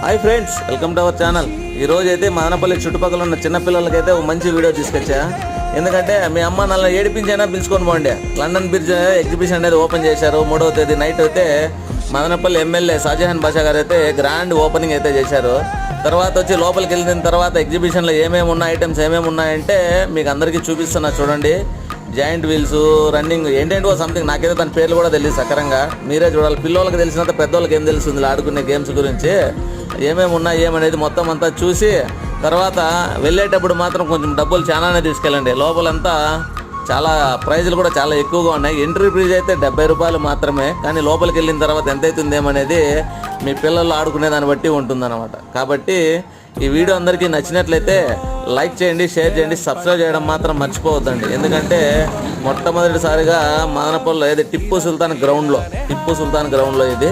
Hi friends, welcome to our channel. ఈరోజు అయితే మదనపల్లి చుట్టుపక్కల ఉన్న చిన్నపిల్లలకైతే ఒక మంచి వీడియో తీసుకొచ్చా. ఎందుకంటే మీ అమ్మ నన్ను ఏడిపించైనా పిలుచుకొని పోండి. లండన్ బ్రిడ్జ్ ఎగ్జిబిషన్ అనేది ఓపెన్ చేశారు. 3వ తేదీ నైట్ అయితే మదనపల్లి ఎమ్మెల్యే షాజహాన్ బాషా గారు అయితే గ్రాండ్ ఓపెనింగ్ అయితే చేశారు. తర్వాత వచ్చి లోపలికి వెళ్ళిన తర్వాత ఎగ్జిబిషన్లో ఏమేమి ఉన్నాయి, ఐటమ్స్ ఏమేమి ఉన్నాయంటే మీకు అందరికీ చూపిస్తున్నా చూడండి. జాయింట్ వీల్స్, రన్నింగ్, ఏంటంటో సంథింగ్ నాకైతే దాని పేర్లు కూడా తెలియదు సకరంగా. మీరే చూడాలి. పిల్లలకి తెలిసినంత పెద్దోళ్ళకి ఏం తెలుస్తుంది ఆడుకునే గేమ్స్ గురించి. ఏమేమి ఉన్నాయి ఏమనేది మొత్తం అంతా చూసి తర్వాత వెళ్ళేటప్పుడు మాత్రం కొంచెం డబ్బులు చాలానే తీసుకెళ్ళండి. లోపలంతా చాలా ప్రైజులు కూడా చాలా ఎక్కువగా ఉన్నాయి. ఎంట్రీ ఫీజు అయితే 70 రూపాయలు మాత్రమే. కానీ లోపలికి వెళ్ళిన తర్వాత ఎంత అవుతుంది ఏమనేది మీ పిల్లలు ఆడుకునే దాన్ని బట్టి ఉంటుందన్నమాట. కాబట్టి ఈ వీడియో అందరికీ నచ్చినట్లయితే లైక్ చేయండి, షేర్ చేయండి, సబ్స్క్రైబ్ చేయడం మాత్రం మర్చిపోవద్దండి. ఎందుకంటే మొట్టమొదటిసారిగా మదనపల్లిలో ఏది టిప్పు సుల్తాన్ గ్రౌండ్లో ఇది